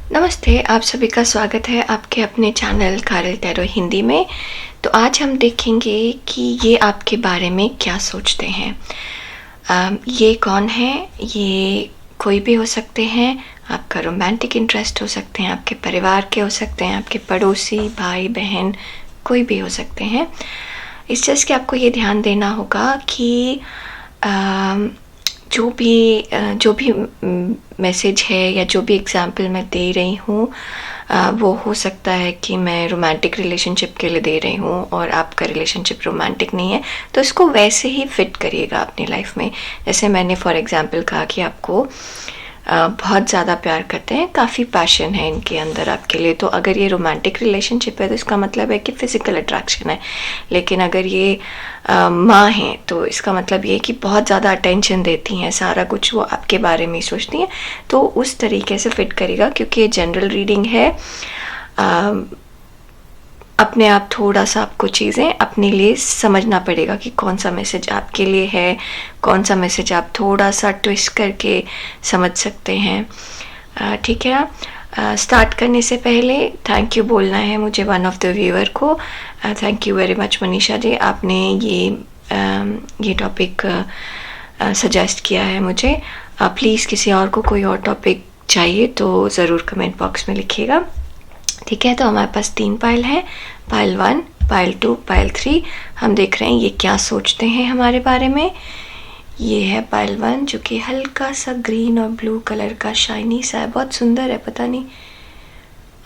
नमस्ते, आप सभी का स्वागत है आपके अपने चैनल कारल टैरो हिंदी में। तो आज हम देखेंगे कि ये आपके बारे में क्या सोचते हैं। ये कौन है? ये कोई भी हो सकते हैं, आपका रोमांटिक इंटरेस्ट हो सकते हैं, आपके परिवार के हो सकते हैं, आपके पड़ोसी, भाई बहन, कोई भी हो सकते हैं। इस चीज़ कि आपको ये ध्यान देना होगा कि जो भी मैसेज है या जो भी एग्जाम्पल मैं दे रही हूँ वो हो सकता है कि मैं रोमांटिक रिलेशनशिप के लिए दे रही हूँ और आपका रिलेशनशिप रोमांटिक नहीं है, तो इसको वैसे ही फिट करिएगा अपनी लाइफ में। जैसे मैंने फॉर एग्जाम्पल कहा कि आपको बहुत ज़्यादा प्यार करते हैं, काफ़ी पैशन है इनके अंदर आपके लिए, तो अगर ये रोमांटिक रिलेशनशिप है तो इसका मतलब है कि फ़िज़िकल अट्रैक्शन है। लेकिन अगर ये माँ हैं तो इसका मतलब ये कि बहुत ज़्यादा अटेंशन देती हैं, सारा कुछ वो आपके बारे में सोचती हैं, तो उस तरीके से फिट करेगा। क्योंकि ये जनरल रीडिंग है, अपने आप थोड़ा सा आपको चीज़ें अपने लिए समझना पड़ेगा कि कौन सा मैसेज आपके लिए है, कौन सा मैसेज आप थोड़ा सा ट्विस्ट करके समझ सकते हैं। ठीक है ना? स्टार्ट करने से पहले थैंक यू बोलना है मुझे वन ऑफ द व्यूअर को। Thank you very much Manisha ji, आपने ये टॉपिक सजेस्ट किया है मुझे। प्लीज़ किसी और को कोई और टॉपिक चाहिए तो ज़रूर कमेंट बॉक्स में लिखिएगा। ठीक है, तो हमारे पास 3 पाइल हैं, पाइल 1, पाइल 2, पाइल 3। हम देख रहे हैं ये क्या सोचते हैं हमारे बारे में। ये है पाइल 1 जो कि हल्का सा ग्रीन और ब्लू कलर का शाइनी सा है, बहुत सुंदर है। पता नहीं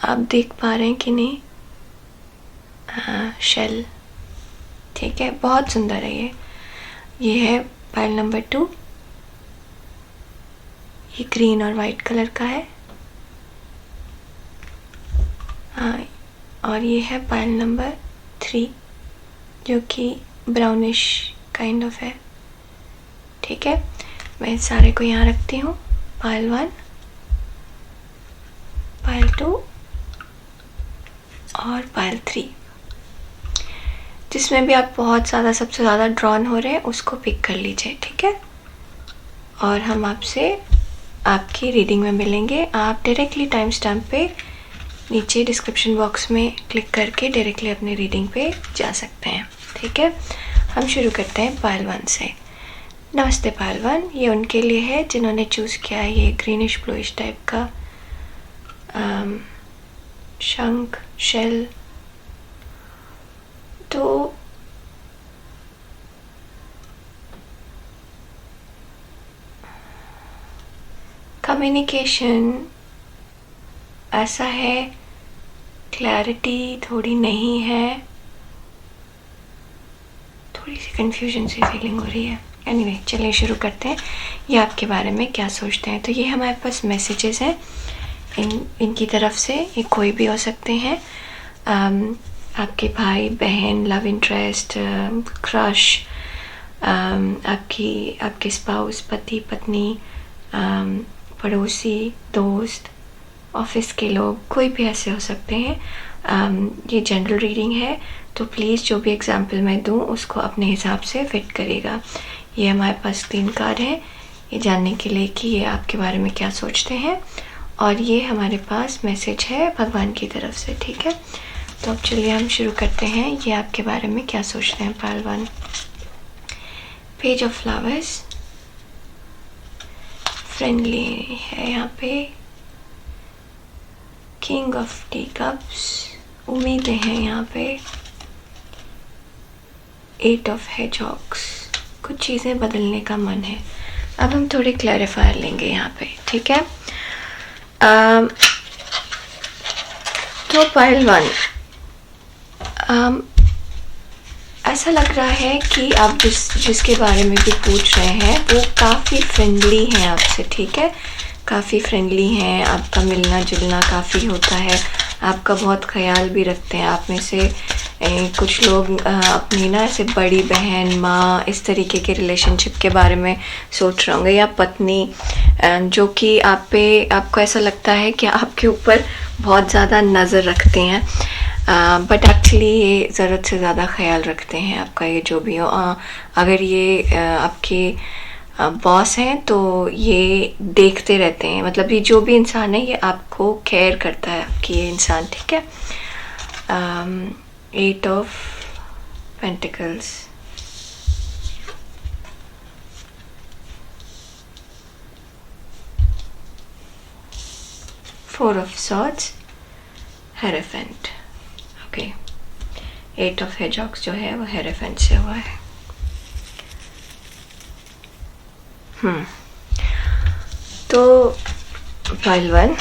आप देख पा रहे हैं कि नहीं। हाँ, शेल, ठीक है, बहुत सुंदर है ये है पाइल नंबर 2, ये ग्रीन और वाइट कलर का है। हाँ, और ये है पाइल नंबर 3 जो कि ब्राउनिश काइंड ऑफ है। ठीक है, मैं सारे को यहाँ रखती हूँ। पाइल 1, पाइल 2 और पाइल 3। जिसमें भी आप बहुत ज़्यादा सबसे ज़्यादा ड्रॉन हो रहे हैं उसको पिक कर लीजिए। ठीक है, और हम आपसे आपकी रीडिंग में मिलेंगे। आप डायरेक्टली टाइम स्टैम्प पे नीचे डिस्क्रिप्शन बॉक्स में क्लिक करके डायरेक्टली अपने रीडिंग पे जा सकते हैं। ठीक है, हम शुरू करते हैं पाइल 1 से। नमस्ते पाइल 1, ये उनके लिए है जिन्होंने चूज़ किया है ये ग्रीनिश ब्लूइश टाइप का शंख शेल। तो कम्युनिकेशन ऐसा है, क्लैरिटी थोड़ी नहीं है, थोड़ी सी कंफ्यूजन सी फीलिंग हो रही है। एनीवे, चलिए शुरू करते हैं। ये आपके बारे में क्या सोचते हैं। तो ये हमारे पास मैसेजेस हैं इनकी तरफ से। ये कोई भी हो सकते हैं, आपके भाई बहन, लव इंटरेस्ट, क्रश, आपके स्पाउस, पति पत्नी, पड़ोसी, दोस्त, ऑफिस के लोग, कोई भी ऐसे हो सकते हैं। ये जनरल रीडिंग है, तो प्लीज़ जो भी एग्जाम्पल मैं दूँ उसको अपने हिसाब से फिट करेगा। ये हमारे पास 3 कार्ड है ये जानने के लिए कि ये आपके बारे में क्या सोचते हैं, और ये हमारे पास मैसेज है भगवान की तरफ से। ठीक है, तो अब चलिए हम शुरू करते हैं। ये आपके बारे में क्या सोचते हैं pile 1। Page of flowers, friendly है यहाँ पे। किंग ऑफ टी कप्स, उम्मीदें हैं यहाँ पे। 8 ऑफ हेजहॉग्स, कुछ चीज़ें बदलने का मन है। अब हम थोड़ी क्लैरिफायर लेंगे यहाँ पे। ठीक है, तो पाइल 1, ऐसा लग रहा है कि आप जिसके बारे में भी पूछ रहे हैं वो काफ़ी फ्रेंडली हैं आपसे। ठीक है, काफ़ी फ्रेंडली हैं, आपका मिलना जुलना काफ़ी होता है, आपका बहुत ख्याल भी रखते हैं। आप में से कुछ लोग अपनी ना ऐसे बड़ी बहन, माँ, इस तरीके के रिलेशनशिप के बारे में सोच रहे होंगे, या पत्नी, जो कि आपको ऐसा लगता है कि आपके ऊपर बहुत ज़्यादा नज़र रखते हैं, बट एक्चुअली ये ज़रूरत से ज़्यादा ख्याल रखते हैं आपका। ये जो भी हो, अगर ये आपके बॉस हैं तो ये देखते रहते हैं, मतलब ये जो भी इंसान है ये आपको केयर करता है, आपकी ये इंसान, ठीक है। 8 of pentacles, 4 of swords, hierophant, okay. 8 of हेजॉक्स जो है वो हेरोफेंट से हुआ है। तो फाइल 1,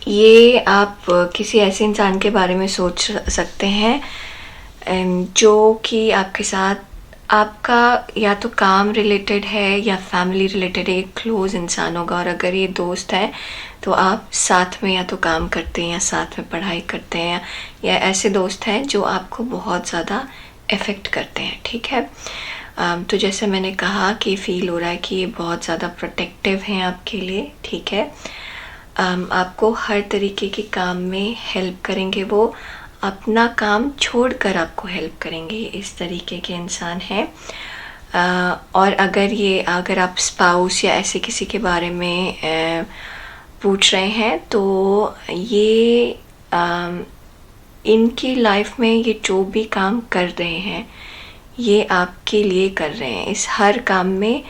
ये आप किसी ऐसे इंसान के बारे में सोच सकते हैं जो कि आपके साथ, आपका या तो काम रिलेटेड है या फैमिली रिलेटेड एक क्लोज इंसान होगा, और अगर ये दोस्त है तो आप साथ में या तो काम करते हैं या साथ में पढ़ाई करते हैं, या ऐसे दोस्त हैं जो आपको बहुत ज़्यादा इफ़ेक्ट करते हैं, ठीक है। तो जैसे मैंने कहा कि फ़ील हो रहा है कि ये बहुत ज़्यादा प्रोटेक्टिव हैं आपके लिए, ठीक है। आपको हर तरीके के काम में हेल्प करेंगे, वो अपना काम छोड़कर आपको हेल्प करेंगे, इस तरीके के इंसान हैं। और अगर आप स्पाउस या ऐसे किसी के बारे में पूछ रहे हैं तो ये इनकी लाइफ में ये जो भी काम कर रहे हैं ये आपके लिए कर रहे हैं, इस हर काम में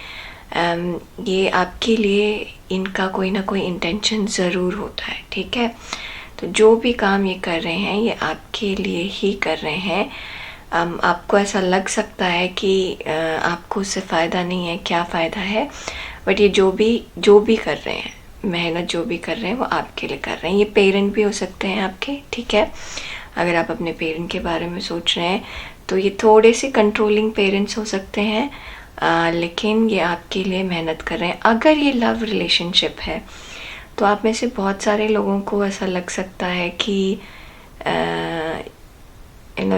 ये आपके लिए इनका कोई ना कोई इंटेंशन ज़रूर होता है, ठीक है। तो जो भी काम ये कर रहे हैं ये आपके लिए ही कर रहे हैं। आपको ऐसा लग सकता है कि आपको उससे फ़ायदा नहीं है, क्या फ़ायदा है, बट ये जो भी कर रहे हैं, मेहनत जो भी कर रहे हैं वो आपके लिए कर रहे हैं। ये पेरेंट भी हो सकते हैं आपके, ठीक है। अगर आप अपने पेरेंट के बारे में सोच रहे हैं तो ये थोड़े से कंट्रोलिंग पेरेंट्स हो सकते हैं, लेकिन ये आपके लिए मेहनत कर रहे हैं। अगर ये लव रिलेशनशिप है तो आप में से बहुत सारे लोगों को ऐसा लग सकता है कि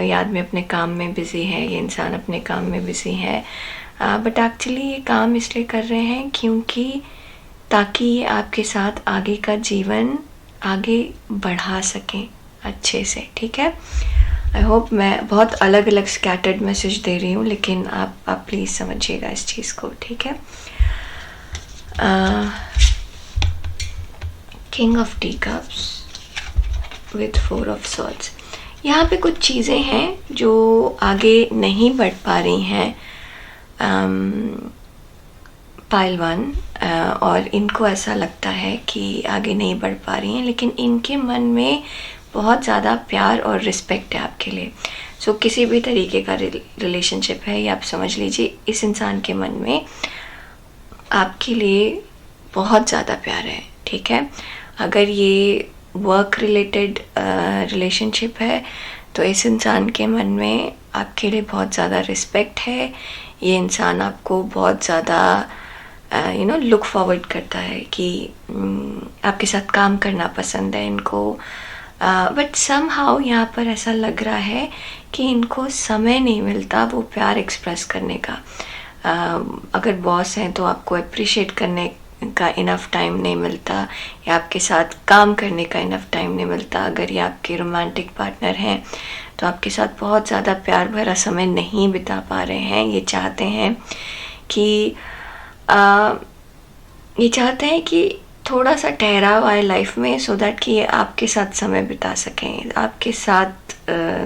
याद में अपने काम में बिज़ी है, ये इंसान अपने काम में बिज़ी है, बट एक्चुअली ये काम इसलिए कर रहे हैं क्योंकि ताकि ये आपके साथ आगे का जीवन आगे बढ़ा सकें अच्छे से, ठीक है। आई होप मैं बहुत अलग अलग स्कैटर्ड मैसेज दे रही हूँ, लेकिन आप प्लीज़ समझिएगा इस चीज़ को, ठीक है। King of T cups with 4 of swords, यहाँ पे कुछ चीज़ें हैं जो आगे नहीं बढ़ पा रही हैं पाइल 1, और इनको ऐसा लगता है कि आगे नहीं बढ़ पा रही हैं, लेकिन इनके मन में बहुत ज़्यादा प्यार और रिस्पेक्ट है आपके लिए। सो किसी भी तरीके का रिलेशनशिप है, या आप समझ लीजिए इस इंसान के मन में आपके लिए बहुत ज़्यादा प्यार है, ठीक है। अगर ये वर्क रिलेटेड रिलेशनशिप है तो इस इंसान के मन में आपके लिए बहुत ज़्यादा रिस्पेक्ट है। ये इंसान आपको बहुत ज़्यादा लुक फॉरवर्ड करता है कि आपके साथ काम करना पसंद है इनको, बट समहाउ यहाँ पर ऐसा लग रहा है कि इनको समय नहीं मिलता वो प्यार एक्सप्रेस करने का। अगर बॉस हैं तो आपको अप्रिशिएट करने का इनफ टाइम नहीं मिलता, या आपके साथ काम करने का इनफ टाइम नहीं मिलता। अगर ये आपके रोमांटिक पार्टनर हैं तो आपके साथ बहुत ज़्यादा प्यार भरा समय नहीं बिता पा रहे हैं। ये चाहते हैं कि थोड़ा सा ठहराव आए लाइफ में, सो दैट कि ये आपके साथ समय बिता सकें, आपके साथ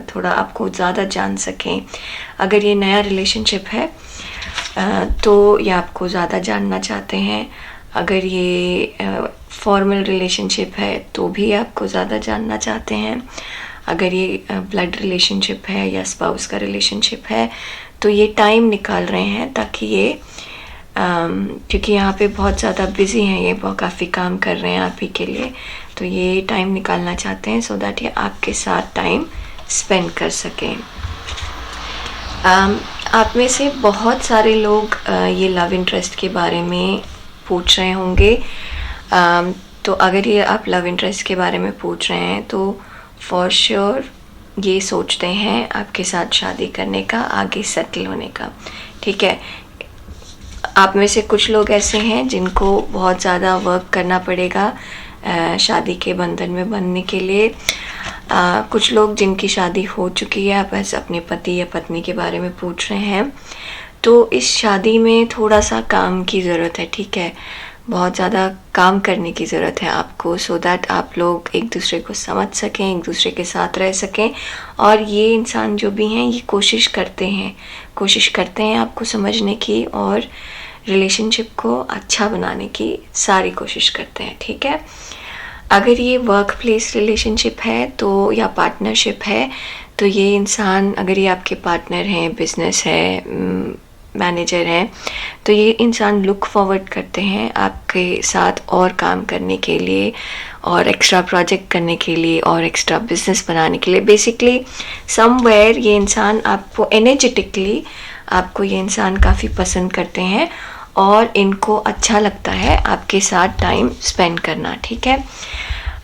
थोड़ा आपको ज़्यादा जान सकें। अगर ये नया रिलेशनशिप है तो ये आपको ज़्यादा जानना चाहते हैं। अगर ये फॉर्मल रिलेशनशिप है तो भी आपको ज़्यादा जानना चाहते हैं। अगर ये ब्लड रिलेशनशिप है या स्पाउस का रिलेशनशिप है तो ये टाइम निकाल रहे हैं ताकि ये क्योंकि यहाँ पे बहुत ज़्यादा बिज़ी हैं, ये बहुत काफ़ी काम कर रहे हैं आप ही के लिए, तो ये टाइम निकालना चाहते हैं सो दैट ये आपके साथ टाइम स्पेंड कर सकें। आप में से बहुत सारे लोग ये लव इंटरेस्ट के बारे में पूछ रहे होंगे। तो अगर ये आप लव इंटरेस्ट के बारे में पूछ रहे हैं तो फॉर श्योर ये सोचते हैं आपके साथ शादी करने का, आगे सेटल होने का, ठीक है। आप में से कुछ लोग ऐसे हैं जिनको बहुत ज़्यादा वर्क करना पड़ेगा शादी के बंधन में बंधने के लिए। कुछ लोग जिनकी शादी हो चुकी है, आप बस अपने पति या पत्नी के बारे में पूछ रहे हैं। तो इस शादी में थोड़ा सा काम की ज़रूरत है, ठीक है, बहुत ज़्यादा काम करने की ज़रूरत है आपको, सो दैट आप लोग एक दूसरे को समझ सकें, एक दूसरे के साथ रह सकें। और ये इंसान जो भी हैं ये कोशिश करते हैं आपको समझने की और रिलेशनशिप को अच्छा बनाने की सारी कोशिश करते हैं, ठीक है। अगर ये वर्क प्लेस रिलेशनशिप है तो या पार्टनरशिप है तो ये इंसान, अगर ये आपके पार्टनर हैं, बिजनेस है, मैनेजर हैं, तो ये इंसान लुक फॉरवर्ड करते हैं आपके साथ और काम करने के लिए और एक्स्ट्रा प्रोजेक्ट करने के लिए और एक्स्ट्रा बिजनेस बनाने के लिए। बेसिकली समवेयर ये इंसान आपको एनर्जेटिकली, आपको ये इंसान काफ़ी पसंद करते हैं और इनको अच्छा लगता है आपके साथ टाइम स्पेंड करना, ठीक है।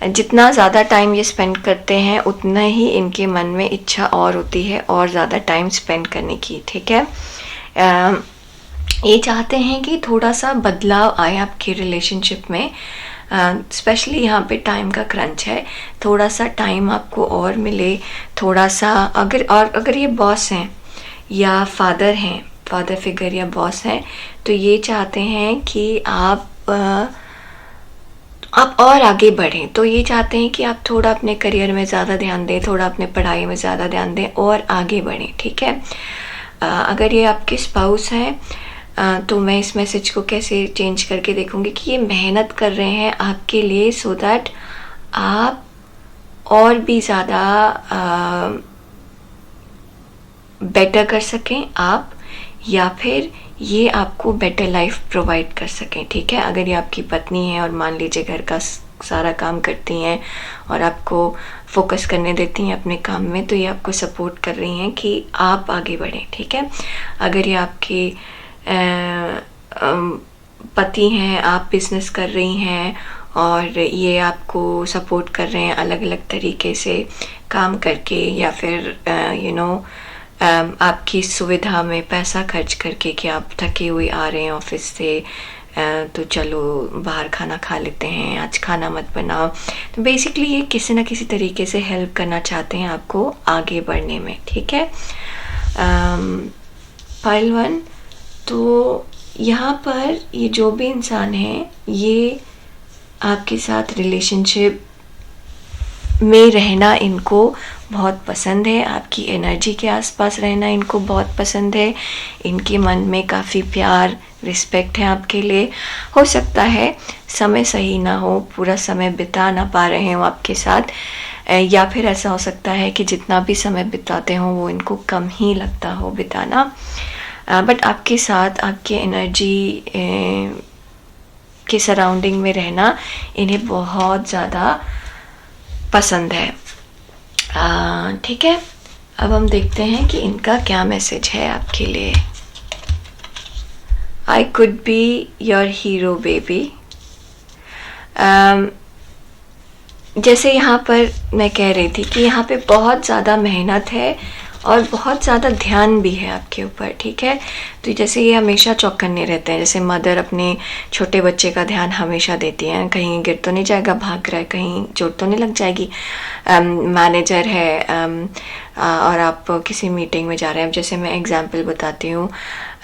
जितना ज़्यादा टाइम ये स्पेंड करते हैं उतना ही इनके मन में इच्छा और होती है और ज़्यादा टाइम स्पेंड करने की, ठीक है। ये चाहते हैं कि थोड़ा सा बदलाव आए आपके रिलेशनशिप में, स्पेशली यहाँ पे टाइम का क्रंच है, थोड़ा सा टाइम आपको और मिले, थोड़ा सा अगर ये बॉस हैं या फादर फिगर या बॉस हैं, तो ये चाहते हैं कि आप और आगे बढ़ें। तो ये चाहते हैं कि आप थोड़ा अपने करियर में ज़्यादा ध्यान दें, थोड़ा अपने पढ़ाई में ज़्यादा ध्यान दें और आगे बढ़ें, ठीक है। अगर ये आपके स्पाउस हैं तो मैं इस मैसेज को कैसे चेंज करके देखूंगी कि ये मेहनत कर रहे हैं आपके लिए, सो दैट आप और भी ज़्यादा बेटर कर सकें आप, या फिर ये आपको बेटर लाइफ प्रोवाइड कर सकें, ठीक है। अगर ये आपकी पत्नी है और मान लीजिए घर का सारा काम करती हैं और आपको फोकस करने देती हैं अपने काम में, तो ये आपको सपोर्ट कर रही हैं कि आप आगे बढ़ें, ठीक है। अगर ये आपके पति हैं, आप बिजनेस कर रही हैं और ये आपको सपोर्ट कर रहे हैं अलग अलग तरीके से काम करके, या फिर आपकी सुविधा में पैसा खर्च करके कि आप थके हुए आ रहे हैं ऑफिस से, तो चलो बाहर खाना खा लेते हैं, आज खाना मत बनाओ। तो बेसिकली ये किसी ना किसी तरीके से हेल्प करना चाहते हैं आपको आगे बढ़ने में, ठीक है। पाइल 1, तो यहाँ पर ये जो भी इंसान है ये आपके साथ रिलेशनशिप में रहना इनको बहुत पसंद है, आपकी एनर्जी के आसपास रहना इनको बहुत पसंद है, इनके मन में काफ़ी प्यार, रिस्पेक्ट है आपके लिए। हो सकता है समय सही ना हो, पूरा समय बिता ना पा रहे हो आपके साथ, या फिर ऐसा हो सकता है कि जितना भी समय बिताते हो वो इनको कम ही लगता हो बिताना, बट आपके साथ आपके एनर्जी के सराउंडिंग में रहना इन्हें बहुत ज़्यादा पसंद है, ठीक है। अब हम देखते हैं कि इनका क्या मैसेज है आपके लिए। I could be your hero baby। जैसे यहाँ पर मैं कह रही थी कि यहाँ पे बहुत ज़्यादा मेहनत है और बहुत ज़्यादा ध्यान भी है आपके ऊपर, ठीक है। तो जैसे ये हमेशा चौकन्ने रहते हैं, जैसे मदर अपने छोटे बच्चे का ध्यान हमेशा देती हैं, कहीं गिर तो नहीं जाएगा, भाग रहा है, कहीं चोट तो नहीं लग जाएगी। मैनेजर है और आप किसी मीटिंग में जा रहे हैं। अब जैसे मैं एग्जांपल बताती हूँ,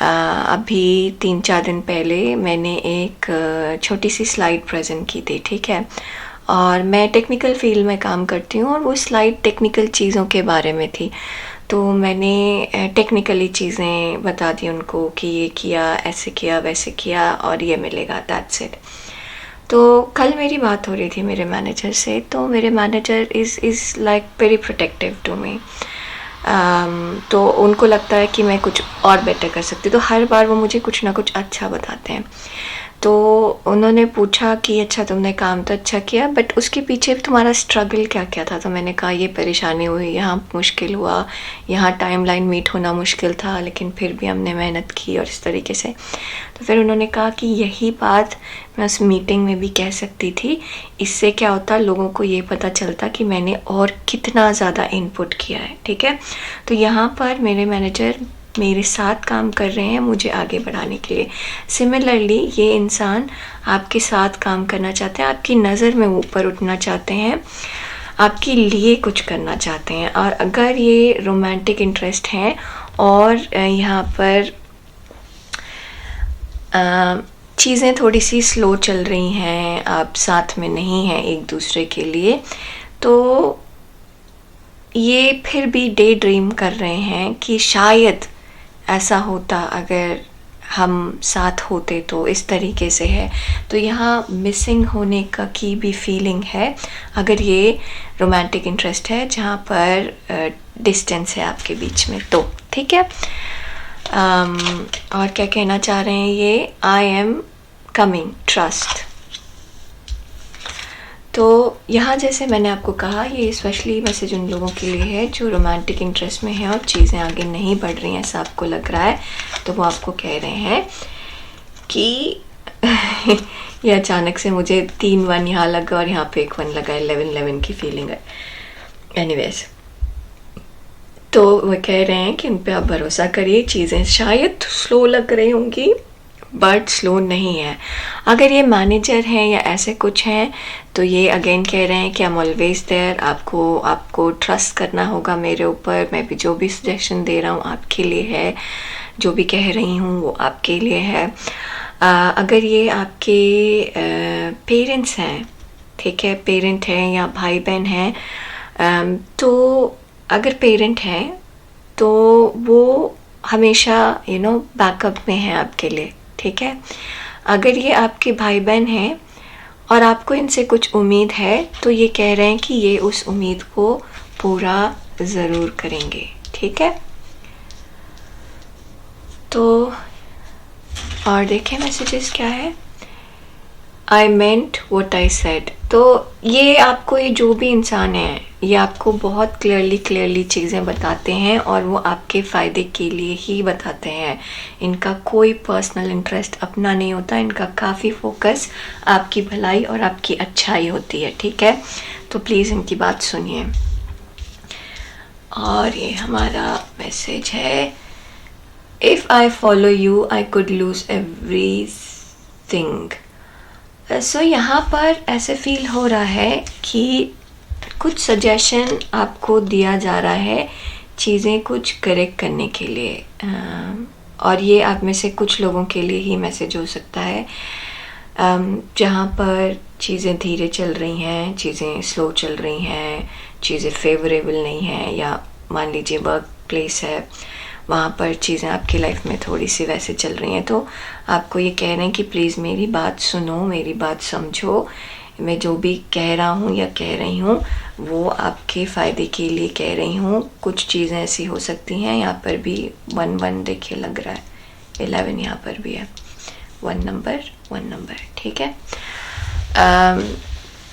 अभी 3-4 दिन पहले मैंने एक छोटी सी स्लाइड प्रेजेंट की थी, ठीक है। और मैं टेक्निकल फील्ड में काम करती हूँ और वो स्लाइड टेक्निकल चीज़ों के बारे में थी, तो मैंने टेक्निकली चीज़ें बता दी उनको कि ये किया, ऐसे किया, वैसे किया और ये मिलेगा, दैट्स इट। तो कल मेरी बात हो रही थी मेरे मैनेजर से, तो मेरे manager is like very protective to me. तो उनको लगता है कि मैं कुछ और बेटर कर सकती, तो हर बार वो मुझे कुछ ना कुछ अच्छा बताते हैं। तो उन्होंने पूछा कि अच्छा तुमने काम तो अच्छा किया, बट उसके पीछे तुम्हारा स्ट्रगल क्या क्या था। तो मैंने कहा ये परेशानी हुई, यहाँ मुश्किल हुआ, यहाँ टाइमलाइन मीट होना मुश्किल था, लेकिन फिर भी हमने मेहनत की और इस तरीके से। तो फिर उन्होंने कहा कि यही बात मैं उस मीटिंग में भी कह सकती थी, इससे क्या होता, लोगों को ये पता चलता कि मैंने और कितना ज़्यादा इनपुट किया है, ठीक है। तो यहाँ पर मेरे मैनेजर मेरे साथ काम कर रहे हैं मुझे आगे बढ़ाने के लिए। सिमिलरली ये इंसान आपके साथ काम करना चाहते हैं, आपकी नज़र में ऊपर उठना चाहते हैं, आपके लिए कुछ करना चाहते हैं। और अगर ये रोमांटिक इंटरेस्ट हैं और यहाँ पर चीज़ें थोड़ी सी स्लो चल रही हैं, आप साथ में नहीं हैं एक दूसरे के लिए, तो ये फिर भी डे ड्रीम कर रहे हैं कि शायद ऐसा होता अगर हम साथ होते, तो इस तरीके से है। तो यहाँ मिसिंग होने का की भी फीलिंग है अगर ये रोमांटिक इंटरेस्ट है जहाँ पर डिस्टेंस है आपके बीच में, तो ठीक है। और क्या कहना चाह रहे हैं ये, आई एम कमिंग, ट्रस्ट। तो यहाँ जैसे मैंने आपको कहा, ये स्पेशली मैसेज उन लोगों के लिए है जो रोमांटिक इंटरेस्ट में है और चीज़ें आगे नहीं बढ़ रही हैं ऐसा आपको लग रहा है, तो वो आपको कह रहे हैं कि ये अचानक से मुझे 3 1 यहाँ लगा और यहाँ पे एक 1 लगा, 11 की फीलिंग है। एनीवेज, तो वो कह रहे हैं कि उन पे आप भरोसा करिए, चीज़ें शायद स्लो लग रही होंगी बट स्लो नहीं है। अगर ये मैनेजर हैं या ऐसे कुछ हैं तो ये अगेन कह रहे हैं कि आई एम ऑलवेज देयर, आपको ट्रस्ट करना होगा मेरे ऊपर, मैं भी जो भी सजेशन दे रहा हूँ आपके लिए है, जो भी कह रही हूँ वो आपके लिए है। अगर ये आपके पेरेंट्स हैं, ठीक है, पेरेंट हैं या भाई बहन हैं, तो अगर पेरेंट हैं तो वो हमेशा बैकअप में है आपके लिए, ठीक है। अगर ये आपके भाई बहन हैं और आपको इनसे कुछ उम्मीद है तो ये कह रहे हैं कि ये उस उम्मीद को पूरा ज़रूर करेंगे, ठीक है। तो और देखें मैसेजेस क्या है, आई मेंट व्हाट आई सेड। तो ये आपको, ये जो भी इंसान है ये आपको बहुत क्लियरली चीज़ें बताते हैं और वो आपके फ़ायदे के लिए ही बताते हैं। इनका कोई पर्सनल इंटरेस्ट अपना नहीं होता, इनका काफ़ी फोकस आपकी भलाई और आपकी अच्छाई होती है, ठीक है। तो प्लीज़ इनकी बात सुनिए। और ये हमारा मैसेज है, if I follow you I could lose everything. So यहाँ पर ऐसे फील हो रहा है कि कुछ सजेशन आपको दिया जा रहा है चीज़ें कुछ करेक्ट करने के लिए, और ये आप में से कुछ लोगों के लिए ही मैसेज हो सकता है, जहाँ पर चीज़ें धीरे चल रही हैं, चीज़ें स्लो चल रही हैं, चीज़ें फेवरेबल नहीं हैं, या मान लीजिए वर्क प्लेस है वहाँ पर चीज़ें आपकी लाइफ में थोड़ी सी वैसे चल रही हैं, तो आपको ये कह रहे हैं कि प्लीज़ मेरी बात सुनो, मेरी बात समझो, मैं जो भी कह रहा हूँ या कह रही हूँ वो आपके फ़ायदे के लिए कह रही हूँ। कुछ चीज़ें ऐसी हो सकती हैं, यहाँ पर भी 1 देखिए लग रहा है, 11 यहाँ पर भी है, 1 नंबर, ठीक है।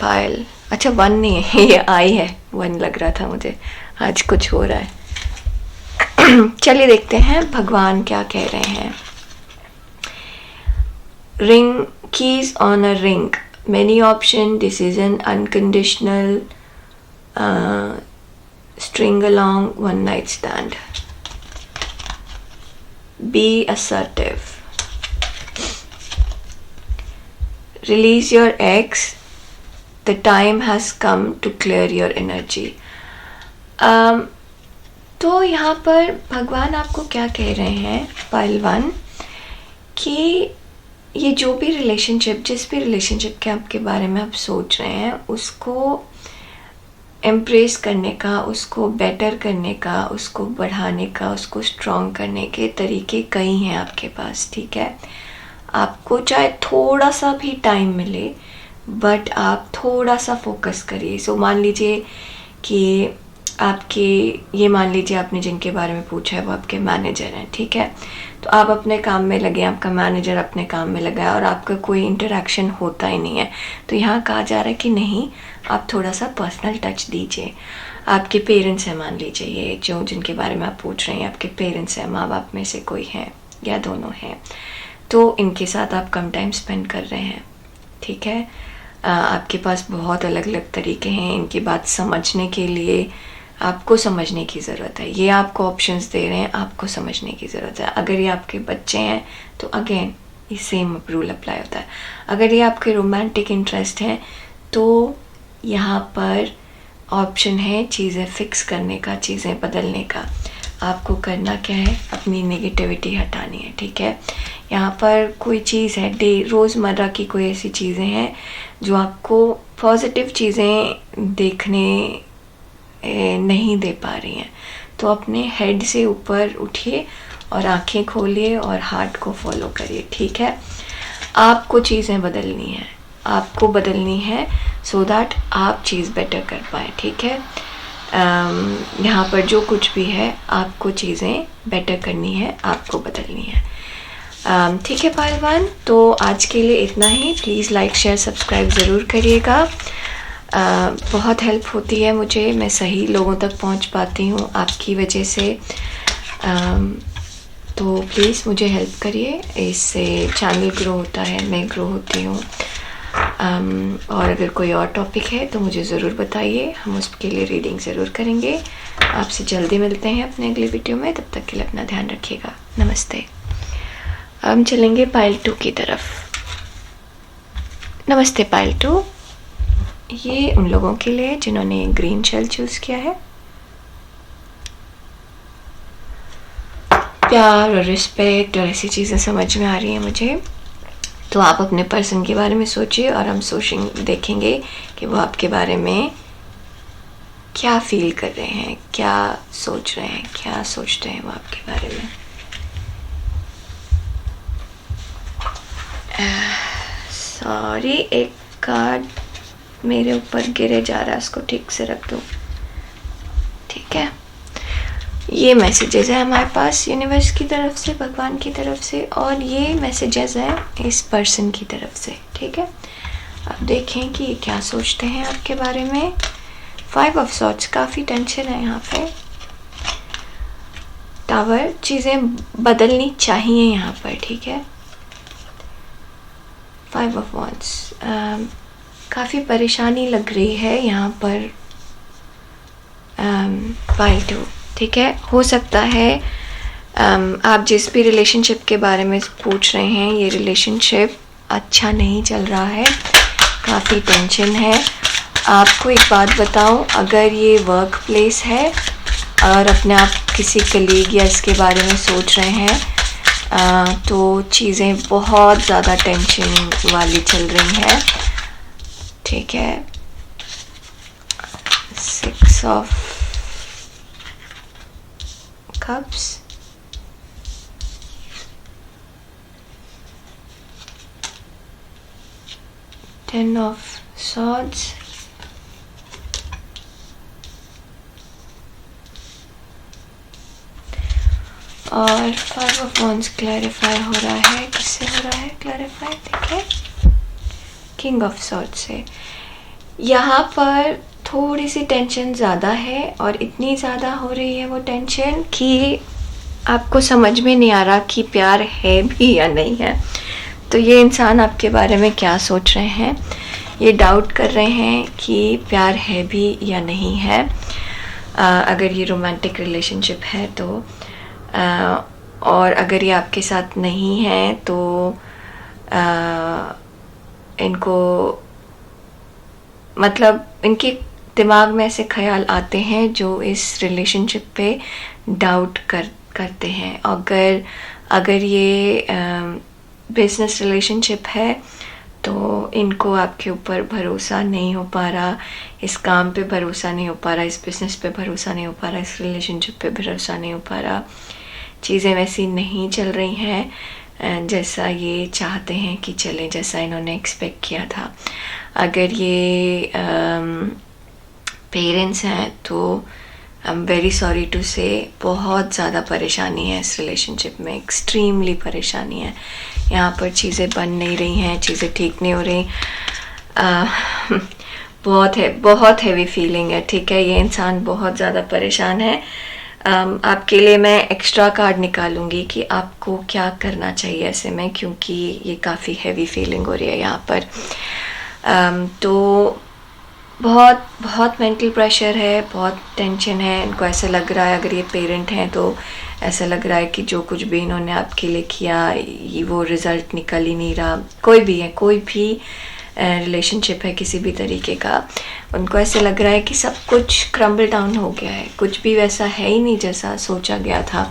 पायल, अच्छा 1 नहीं है, ये आई है, 1 लग रहा था मुझे, आज कुछ हो रहा है। चलिए देखते हैं भगवान क्या कह रहे हैं। Ring, keys on a ring, many option, decision, unconditional, string along, one night stand. Be assertive. Release your ex. The time has come to clear your energy. तो यहाँ पर भगवान आपको क्या कह रहे हैं पहलवान, कि ये जो भी रिलेशनशिप, जिस भी रिलेशनशिप के आपके बारे में आप सोच रहे हैं उसको एम्ब्रेस करने का, उसको बेटर करने का, उसको बढ़ाने का, उसको स्ट्रॉन्ग करने के तरीके कई हैं आपके पास, ठीक है। आपको चाहे थोड़ा सा भी टाइम मिले बट आप थोड़ा सा फोकस करिए। सो मान लीजिए कि आपके, ये मान लीजिए आपने जिनके बारे में पूछा है वो आपके मैनेजर हैं, ठीक है। तो आप अपने काम में लगे, आपका मैनेजर अपने काम में लगा है और आपका कोई इंटरेक्शन होता ही नहीं है, तो यहाँ कहा जा रहा है कि नहीं, आप थोड़ा सा पर्सनल टच दीजिए। आपके पेरेंट्स हैं, मान लीजिए ये जो जिनके बारे में आप पूछ रहे हैं आपके पेरेंट्स हैं, माँ बाप में से कोई है या दोनों हैं, तो इनके साथ आप कम टाइम स्पेंड कर रहे हैं, ठीक है। आपके पास बहुत अलग अलग तरीके हैं इनकी बात समझने के लिए, आपको समझने की ज़रूरत है। ये आपको ऑप्शंस दे रहे हैं, आपको समझने की ज़रूरत है। अगर ये आपके बच्चे हैं तो अगेन ये सेम रूल अप्लाई होता है। अगर ये आपके रोमांटिक इंटरेस्ट हैं तो यहाँ पर ऑप्शन है चीज़ें फिक्स करने का, चीज़ें बदलने का। आपको करना क्या है, अपनी नेगेटिविटी हटानी है, ठीक है। यहाँ पर कोई चीज़ है, रोज़मर्रा की कोई ऐसी चीज़ें हैं जो आपको पॉजिटिव चीज़ें देखने नहीं दे पा रही हैं। तो अपने हेड से ऊपर उठिए और आंखें खोलिए और हार्ट को फॉलो करिए, ठीक है। आपको चीज़ें बदलनी है, आपको बदलनी है सो दैट आप चीज़ बेटर कर पाए, ठीक है। यहाँ पर जो कुछ भी है आपको चीज़ें बेटर करनी है, आपको बदलनी है, ठीक है पहलवान। तो आज के लिए इतना ही। प्लीज़ लाइक शेयर सब्सक्राइब ज़रूर करिएगा। बहुत हेल्प होती है मुझे, मैं सही लोगों तक पहुंच पाती हूँ आपकी वजह से। तो प्लीज़ मुझे हेल्प करिए, इससे चैनल ग्रो होता है, मैं ग्रो होती हूँ। और अगर कोई और टॉपिक है तो मुझे ज़रूर बताइए, हम उसके लिए रीडिंग ज़रूर करेंगे। आपसे जल्दी मिलते हैं अपने अगले वीडियो में, तब तक के लिए अपना ध्यान रखिएगा। नमस्ते। हम चलेंगे पाइल 2 की तरफ। नमस्ते पाइल 2। ये उन लोगों के लिए जिन्होंने ग्रीन शेल चूज़ किया है। प्यार और रिस्पेक्ट और ऐसी चीज़ें समझ में आ रही हैं मुझे। तो आप अपने पर्सन के बारे में सोचिए और हम देखेंगे कि वो आपके बारे में क्या फील कर रहे हैं, क्या सोच रहे हैं, क्या सोचते हैं वो आपके बारे में। सॉरी, एक कार्ड मेरे ऊपर गिरे जा रहा है, उसको ठीक से रख दो, ठीक है। ये मैसेजेस है हमारे पास यूनिवर्स की तरफ से, भगवान की तरफ से, और ये मैसेजेस हैं इस पर्सन की तरफ से, ठीक है। अब देखें कि ये क्या सोचते हैं आपके बारे में। 5 ऑफ सॉर्ड्स, काफ़ी टेंशन है यहाँ पे। टावर, चीज़ें बदलनी चाहिए यहाँ पर, ठीक है। 5 ऑफ वॉन्ड्स, काफ़ी परेशानी लग रही है यहाँ पर। पाइल 2, ठीक है। हो सकता है आप जिस भी रिलेशनशिप के बारे में पूछ रहे हैं, ये रिलेशनशिप अच्छा नहीं चल रहा है, काफ़ी टेंशन है। आपको एक बात बताऊं, अगर ये वर्क प्लेस है और अपने आप किसी कलीग या इसके बारे में सोच रहे हैं, तो चीज़ें बहुत ज़्यादा टेंशन वाली चल रही हैं, ठीक है। 6 of cups, Ten of Swords, और 5 ऑफ वॉन्ड्स क्लैरिफाई हो रहा है। किससे हो रहा है क्लैरिफाई, ठीक है। किंग ऑफ सॉर्ड से। यहाँ पर थोड़ी सी टेंशन ज़्यादा है, और इतनी ज़्यादा हो रही है वो टेंशन कि आपको समझ में नहीं आ रहा कि प्यार है भी या नहीं है। तो ये इंसान आपके बारे में क्या सोच रहे हैं, ये डाउट कर रहे हैं कि प्यार है भी या नहीं है। अगर ये रोमांटिक रिलेशनशिप है तो, और अगर ये आपके साथ नहीं है तो इनको, मतलब इनके दिमाग में ऐसे ख्याल आते हैं जो इस रिलेशनशिप पे डाउट करते हैं। अगर ये बिजनेस रिलेशनशिप है तो इनको आपके ऊपर भरोसा नहीं हो पा रहा, इस काम पे भरोसा नहीं हो पा रहा, इस बिज़नेस पे भरोसा नहीं हो पा रहा, इस रिलेशनशिप पे भरोसा नहीं हो पा रहा। चीज़ें वैसी नहीं चल रही हैं जैसा ये चाहते हैं कि चले, जैसा इन्होंने एक्सपेक्ट किया था। अगर ये पेरेंट्स हैं तो I am very sorry to say, बहुत ज़्यादा परेशानी है इस रिलेशनशिप में, एक्सट्रीमली परेशानी है। यहाँ पर चीज़ें बन नहीं रही हैं, चीज़ें ठीक नहीं हो रही। बहुत हैवी फीलिंग है, ठीक है। ये इंसान बहुत ज़्यादा परेशान है। आपके लिए मैं एक्स्ट्रा कार्ड निकालूंगी कि आपको क्या करना चाहिए ऐसे में, क्योंकि ये काफ़ी हैवी फीलिंग हो रही है यहाँ पर। तो बहुत मेंटल प्रेशर है, बहुत टेंशन है। इनको ऐसा लग रहा है, अगर ये पेरेंट हैं तो ऐसा लग रहा है कि जो कुछ भी इन्होंने आपके लिए किया वो रिज़ल्ट निकल ही नहीं रहा। कोई भी है, कोई भी रिलेशनशिप है किसी भी तरीके का, उनको ऐसे लग रहा है कि सब कुछ क्रम्बल डाउन हो गया है, कुछ भी वैसा है ही नहीं जैसा सोचा गया था।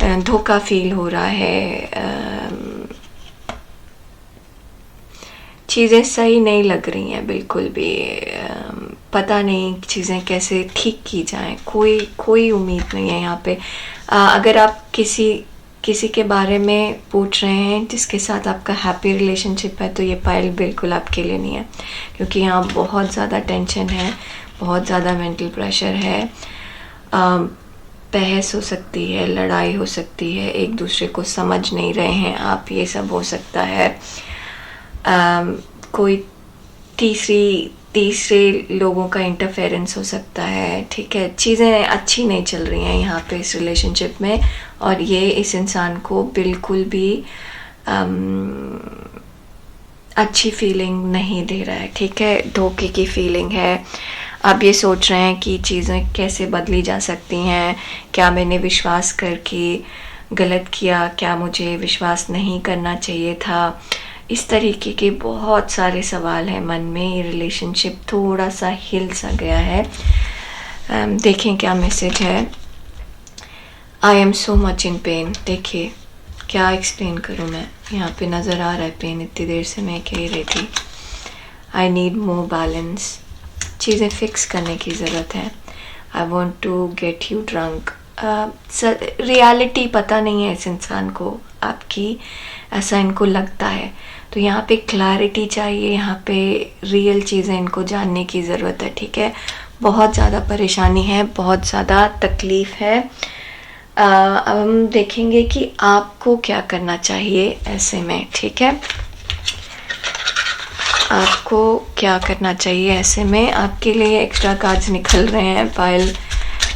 धोखा फील हो रहा है, चीज़ें सही नहीं लग रही हैं बिल्कुल भी, पता नहीं चीज़ें कैसे ठीक की जाएं, कोई उम्मीद नहीं है यहाँ पे। अगर आप किसी के बारे में पूछ रहे हैं जिसके साथ आपका हैप्पी रिलेशनशिप है, तो ये पाइल बिल्कुल आपके लिए नहीं है, क्योंकि यहाँ बहुत ज़्यादा टेंशन है, बहुत ज़्यादा मेंटल प्रेशर है, बहस हो सकती है, लड़ाई हो सकती है, एक दूसरे को समझ नहीं रहे हैं आप, ये सब हो सकता है। कोई तीसरे लोगों का इंटरफेरेंस हो सकता है, ठीक है। चीज़ें अच्छी नहीं चल रही हैं यहाँ पे इस रिलेशनशिप में, और ये इस इंसान को बिल्कुल भी अच्छी फीलिंग नहीं दे रहा है, ठीक है। धोखे की फीलिंग है। आप ये सोच रहे हैं कि चीज़ें कैसे बदली जा सकती हैं, क्या मैंने विश्वास करके गलत किया, क्या मुझे विश्वास नहीं करना चाहिए था, इस तरीके के बहुत सारे सवाल हैं मन में। ये रिलेशनशिप थोड़ा सा हिल सा गया है। देखें क्या मैसेज है। I am so much in pen. देखिए क्या एक्सप्लेन करूँ मैं, यहाँ पे नज़र आ रहा है पेन, इतनी देर से मैं कह रही थी। आई नीड मोर बैलेंस, चीज़ें फिक्स करने की ज़रूरत है। I want to get you drunk. Reality पता नहीं है इस इंसान को आपकी, ऐसा इनको लगता है। तो यहाँ पे क्लैरिटी चाहिए, यहाँ पे रियल चीज़ें इनको जानने की ज़रूरत है, ठीक है। बहुत ज़्यादा परेशानी है, बहुत ज़्यादा तकलीफ़ है। अब हम देखेंगे कि आपको क्या करना चाहिए ऐसे में, ठीक है। आपको क्या करना चाहिए ऐसे में। आपके लिए एक्स्ट्रा कार्ड्स निकल रहे हैं पाइल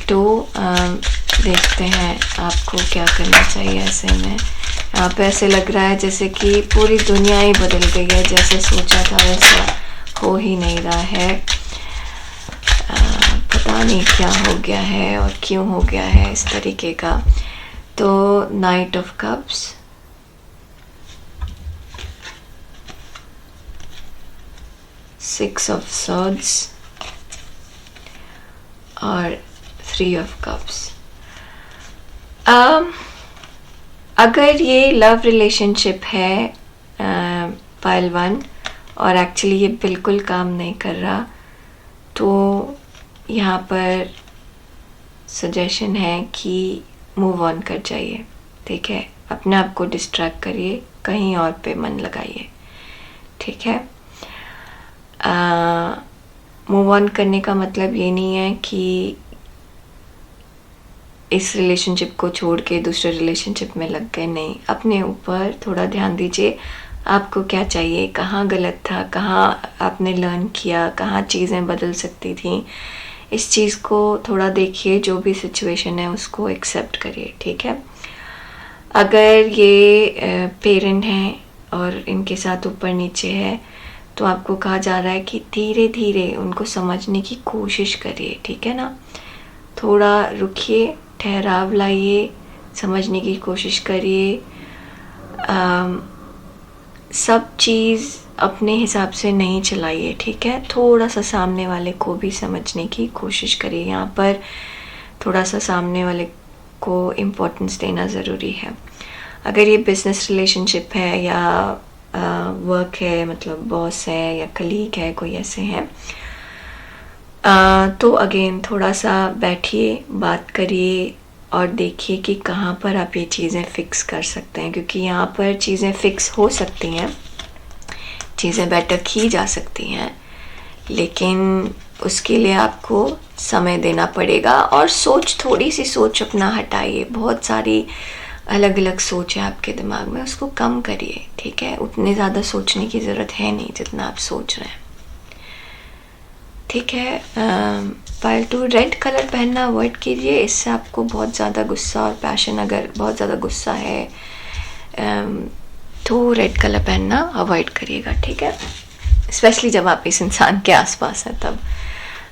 2। देखते हैं आपको क्या करना चाहिए ऐसे में। यहाँ पे ऐसे लग रहा है जैसे कि पूरी दुनिया ही बदल गई है, जैसे सोचा था वैसा हो ही नहीं रहा है। पता नहीं क्या हो गया है और क्यों हो गया है इस तरीके का। तो night of cups, six of swords और 3 ऑफ कप्स। अगर ये लव रिलेशनशिप है पाइल 1 और एक्चुअली ये बिल्कुल काम नहीं कर रहा, तो यहाँ पर सजेशन है कि मूव ऑन कर जाइए, ठीक है। अपने आप को डिस्ट्रैक्ट करिए, कहीं और पे मन लगाइए, ठीक है। मूव ऑन करने का मतलब ये नहीं है कि इस रिलेशनशिप को छोड़ के दूसरे रिलेशनशिप में लग गए, नहीं। अपने ऊपर थोड़ा ध्यान दीजिए, आपको क्या चाहिए, कहाँ गलत था, कहाँ आपने लर्न किया, कहाँ चीज़ें बदल सकती थी। इस चीज़ को थोड़ा देखिए, जो भी सिचुएशन है उसको एक्सेप्ट करिए, ठीक है। अगर ये पेरेंट हैं और इनके साथ ऊपर नीचे है, तो आपको कहा जा रहा है कि धीरे धीरे उनको समझने की कोशिश करिए, ठीक है ना। थोड़ा रुकिए, ठहराव लाइए, समझने की कोशिश करिए। सब चीज़ अपने हिसाब से नहीं चलाइए, ठीक है। थोड़ा सा सामने वाले को भी समझने की कोशिश करिए। यहाँ पर थोड़ा सा सामने वाले को इम्पोर्टेंस देना ज़रूरी है। अगर ये बिज़नेस रिलेशनशिप है या वर्क है, मतलब बॉस है या कलीग है, कोई ऐसे हैं, तो अगेन थोड़ा सा बैठिए, बात करिए और देखिए कि कहाँ पर आप ये चीज़ें फ़िक्स कर सकते हैं, क्योंकि यहाँ पर चीज़ें फ़िक्स हो सकती हैं, चीज़ें बेटर की जा सकती हैं, लेकिन उसके लिए आपको समय देना पड़ेगा। और थोड़ी सी सोच अपना हटाइए। बहुत सारी अलग अलग सोच है आपके दिमाग में, उसको कम करिए, ठीक है। उतने ज़्यादा सोचने की ज़रूरत है नहीं जितना आप सोच रहे हैं, ठीक है। पाइल 2, रेड कलर पहनना अवॉइड कीजिए, इससे आपको बहुत ज़्यादा गुस्सा और पैशन, अगर बहुत ज़्यादा गुस्सा है तो रेड कलर पहनना अवॉइड करिएगा, ठीक है। स्पेशली जब आप इस इंसान के आसपास हैं तब।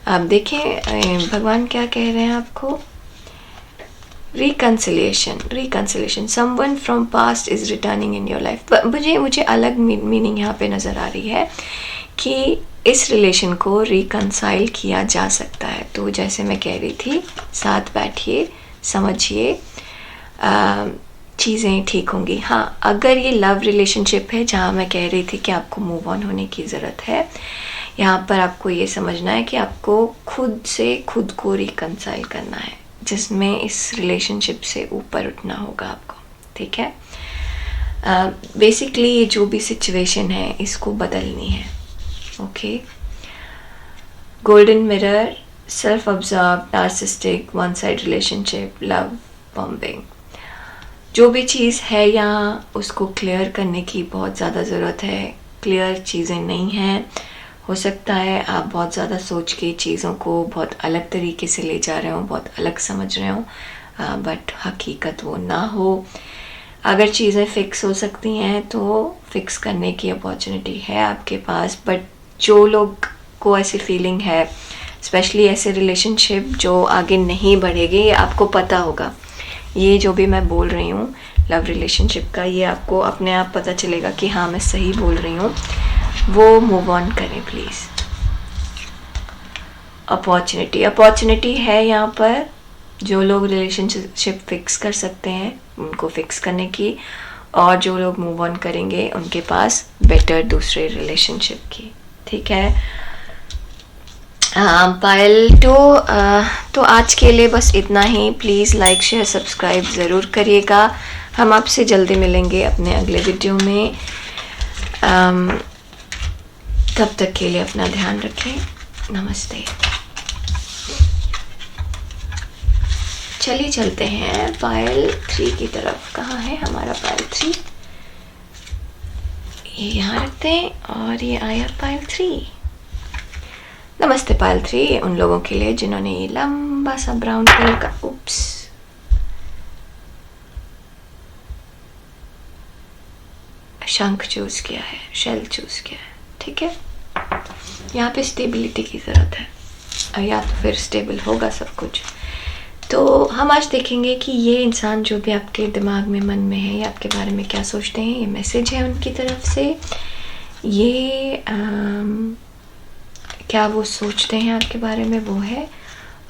आप देखें भगवान क्या कह रहे हैं आपको। Reconciliation, someone from past is returning in your life. मुझे अलग मीनिंग यहाँ पे नज़र आ रही है कि इस रिलेशन को रिकन्साइल किया जा सकता है। तो जैसे मैं कह रही थी, साथ बैठिए, समझिए, चीज़ें ठीक होंगी। हाँ, अगर ये लव रिलेशनशिप है जहाँ मैं कह रही थी कि आपको मूव ऑन होने की ज़रूरत है, यहाँ पर आपको ये समझना है कि आपको खुद से खुद को रिकंसाइल करना है, जिसमें इस रिलेशनशिप से ऊपर उठना होगा आपको, ठीक है। बेसिकली ये जो भी सिचुएशन है इसको बदलनी है, okay. Golden mirror, self observe, narcissistic, one side relationship, love bombing, जो भी चीज़ है यहाँ उसको क्लियर करने की बहुत ज़्यादा ज़रूरत है। क्लियर चीज़ें नहीं हैं। हो सकता है आप बहुत ज़्यादा सोच के चीज़ों को बहुत अलग तरीके से ले जा रहे हो, बहुत अलग समझ रहे हो, बट हकीकत वो ना हो। अगर चीज़ें फ़िक्स हो सकती हैं तो फ़िक्स करने की अपॉर्चुनिटी है आपके पास, बट जो लोग को ऐसी फीलिंग है, स्पेशली ऐसे रिलेशनशिप जो आगे नहीं बढ़ेगी, आपको पता होगा, ये जो भी मैं बोल रही हूँ लव रिलेशनशिप का, ये आपको अपने आप पता चलेगा कि हाँ मैं सही बोल रही हूँ, वो मूव ऑन करें प्लीज़। अपॉर्चुनिटी है यहाँ पर। जो लोग रिलेशनशिप फिक्स कर सकते हैं उनको फिक्स करने की, और जो लोग मूव ऑन करेंगे उनके पास बेटर दूसरे रिलेशनशिप की, ठीक है। पायल तो आज के लिए बस इतना ही। प्लीज़ लाइक शेयर सब्सक्राइब ज़रूर करिएगा। हम आपसे जल्दी मिलेंगे अपने अगले वीडियो में। तब तक के लिए अपना ध्यान रखें। नमस्ते। चलिए चलते हैं पायल 3 की तरफ। कहाँ है हमारा पायल 3? ये यहाँ रखते हैं और ये आया पायल 3। नमस्ते पायल 3 उन लोगों के लिए जिन्होंने ये लंबा सा ब्राउन कलर का शंख चूज किया है, शेल चूज किया है, ठीक है। यहाँ पे स्टेबिलिटी की ज़रूरत है, या तो फिर स्टेबल होगा सब कुछ। तो हम आज देखेंगे कि ये इंसान जो भी आपके दिमाग में, मन में है, या आपके बारे में क्या सोचते हैं, ये मैसेज है उनकी तरफ से। ये क्या वो सोचते हैं आपके बारे में, वो है।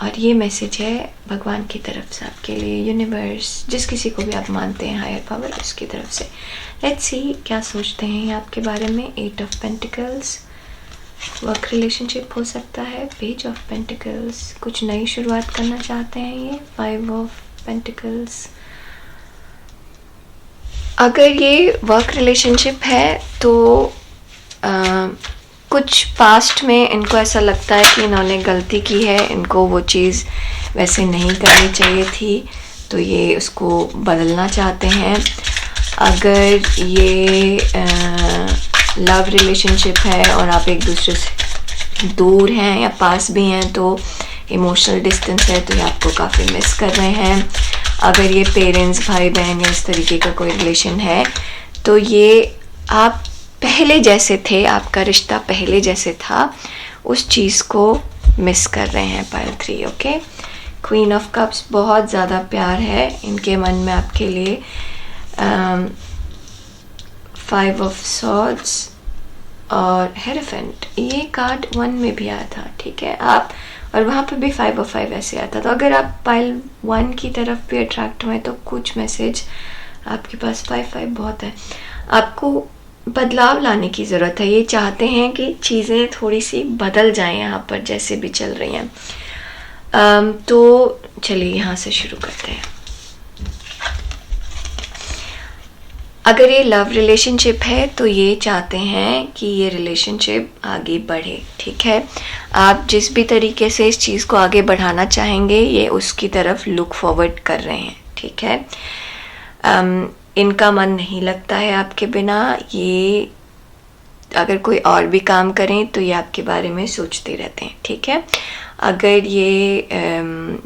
और ये मैसेज है भगवान की तरफ से आपके लिए, यूनिवर्स, जिस किसी को भी आप मानते हैं, हायर पावर, उसकी तरफ से। लेट्स सी क्या सोचते हैं ये आपके बारे में। 8 ऑफ पेंटिकल्स, वर्क रिलेशनशिप हो सकता है। पेज ऑफ पेंटिकल्स, कुछ नई शुरुआत करना चाहते हैं ये। 5 ऑफ पेंटिकल्स, अगर ये वर्क रिलेशनशिप है तो कुछ पास्ट में इनको ऐसा लगता है कि इन्होंने गलती की है, इनको वो चीज़ वैसे नहीं करनी चाहिए थी, तो ये उसको बदलना चाहते हैं। अगर ये लव रिलेशनशिप है और आप एक दूसरे से दूर हैं या पास भी हैं, तो इमोशनल डिस्टेंस है, तो ये आपको काफ़ी मिस कर रहे हैं। अगर ये पेरेंट्स, भाई बहन या इस तरीके का कोई रिलेशन है, तो ये आप पहले जैसे थे, आपका रिश्ता पहले जैसे था, उस चीज़ को मिस कर रहे हैं पायल 3, ओके। क्वीन ऑफ कप्स, बहुत ज़्यादा प्यार है इनके मन में आपके लिए। 5 ऑफ सॉर्ड्स और हेरोफेंट, ये कार्ड 1 में भी आया था, ठीक है। आप और वहाँ पे भी 5 ऑफ 5 ऐसे आता था। तो अगर आप पायल 1 की तरफ भी अट्रैक्ट हुए तो कुछ मैसेज आपके पास 5-5 बहुत है। आपको बदलाव लाने की ज़रूरत है। ये चाहते हैं कि चीज़ें थोड़ी सी बदल जाएं यहाँ पर, जैसे भी चल रही हैं। तो चलिए यहाँ से शुरू करते हैं। अगर ये लव रिलेशनशिप है तो ये चाहते हैं कि ये रिलेशनशिप आगे बढ़े, ठीक है। आप जिस भी तरीके से इस चीज़ को आगे बढ़ाना चाहेंगे, ये उसकी तरफ लुक फॉरवर्ड कर रहे हैं, ठीक है। इनका मन नहीं लगता है आपके बिना। ये अगर कोई और भी काम करें तो ये आपके बारे में सोचते रहते हैं, ठीक है। अगर ये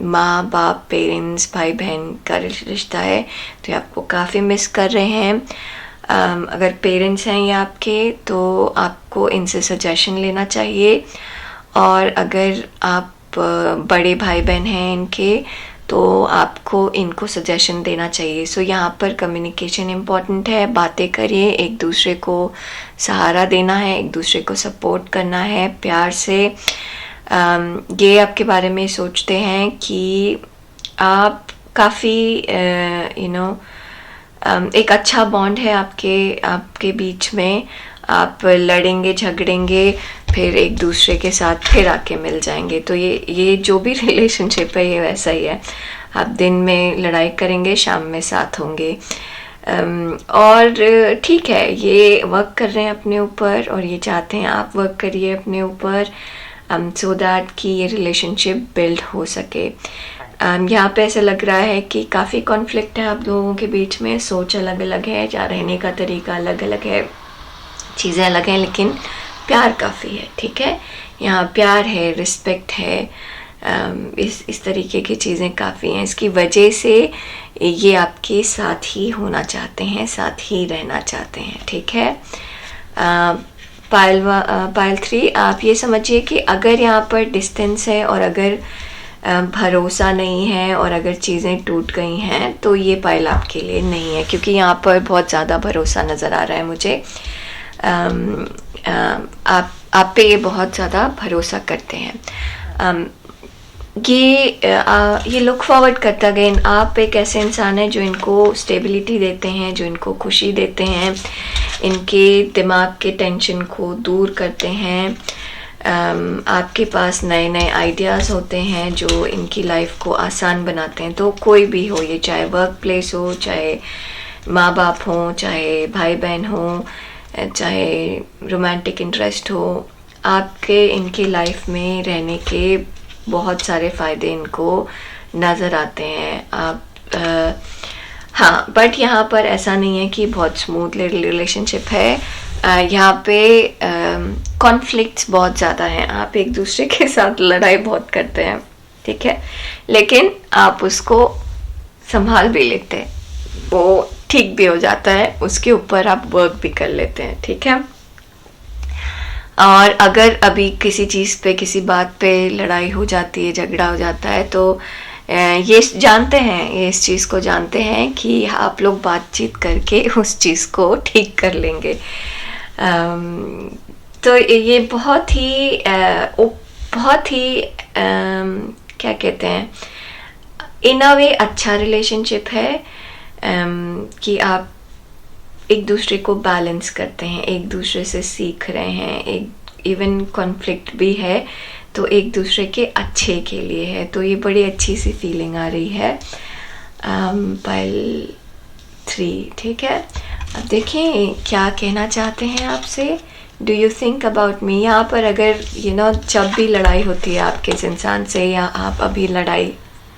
माँ बाप, पेरेंट्स, भाई बहन का रिश्ता है तो ये आपको काफ़ी मिस कर रहे हैं। अगर पेरेंट्स हैं ये आपके, तो आपको इनसे सजेशन लेना चाहिए। और अगर आप बड़े भाई बहन हैं इनके, तो आपको इनको सजेशन देना चाहिए। सो यहाँ पर कम्युनिकेशन इम्पॉर्टेंट है। बातें करिए, एक दूसरे को सहारा देना है, एक दूसरे को सपोर्ट करना है प्यार से। ये आपके बारे में सोचते हैं कि आप काफ़ी एक अच्छा बॉन्ड है आपके बीच में। आप लड़ेंगे झगड़ेंगे, फिर एक दूसरे के साथ फिर आके मिल जाएंगे। तो ये जो भी रिलेशनशिप है ये वैसा ही है। आप दिन में लड़ाई करेंगे, शाम में साथ होंगे। और ठीक है, ये वर्क कर रहे हैं अपने ऊपर और ये चाहते हैं आप वर्क करिए अपने ऊपर, सो दैट कि ये रिलेशनशिप बिल्ड हो सके। यहाँ पे ऐसा लग रहा है कि काफ़ी कॉन्फ्लिक्ट है आप लोगों के बीच में, सोच अलग अलग है, या रहने का तरीका अलग अलग है, चीज़ें अलग हैं, लेकिन प्यार काफ़ी है। ठीक है, यहाँ प्यार है, रिस्पेक्ट है, इस तरीके की चीज़ें काफ़ी हैं। इसकी वजह से ये आपके साथ ही होना चाहते हैं, साथ ही रहना चाहते हैं। ठीक है, पायल 3, आप ये समझिए कि अगर यहाँ पर डिस्टेंस है और अगर भरोसा नहीं है और अगर चीज़ें टूट गई हैं तो ये पायल आपके लिए नहीं है, क्योंकि यहाँ पर बहुत ज़्यादा भरोसा नज़र आ रहा है मुझे। आप पे ये बहुत ज़्यादा भरोसा करते हैं। ये लुक फॉरवर्ड करता गया। आप एक ऐसे इंसान हैं जो इनको स्टेबिलिटी देते हैं, जो इनको खुशी देते हैं, इनके दिमाग के टेंशन को दूर करते हैं। आपके पास नए नए आइडियाज़ होते हैं जो इनकी लाइफ को आसान बनाते हैं। तो कोई भी हो, ये चाहे वर्क प्लेस हो, चाहे माँ बाप हो, चाहे भाई बहन हो, चाहे रोमांटिक इंटरेस्ट हो, आपके इनकी लाइफ में रहने के बहुत सारे फ़ायदे इनको नज़र आते हैं। आप हाँ, बट यहाँ पर ऐसा नहीं है कि बहुत स्मूथ रिलेशनशिप है। यहाँ पे कॉन्फ्लिक्ट्स बहुत ज़्यादा हैं, आप एक दूसरे के साथ लड़ाई बहुत करते हैं। ठीक है, लेकिन आप उसको संभाल भी लेते हैं, वो ठीक भी हो जाता है, उसके ऊपर आप वर्क भी कर लेते हैं। ठीक है, और अगर अभी किसी चीज़ पे, किसी बात पे लड़ाई हो जाती है, झगड़ा हो जाता है, तो ये जानते हैं, ये इस चीज़ को जानते हैं कि आप लोग बातचीत करके उस चीज़ को ठीक कर लेंगे। तो ये बहुत ही क्या कहते हैं, इन अ वे अच्छा रिलेशनशिप है, कि आप एक दूसरे को बैलेंस करते हैं, एक दूसरे से सीख रहे हैं, एक इवन कॉन्फ्लिक्ट भी है तो एक दूसरे के अच्छे के लिए है। तो ये बड़ी अच्छी सी फीलिंग आ रही है पायल 3। ठीक है, अब देखें क्या कहना चाहते हैं आपसे। Do you think about me. यहाँ पर अगर जब भी लड़ाई होती है आपके इस इंसान से, या आप अभी लड़ाई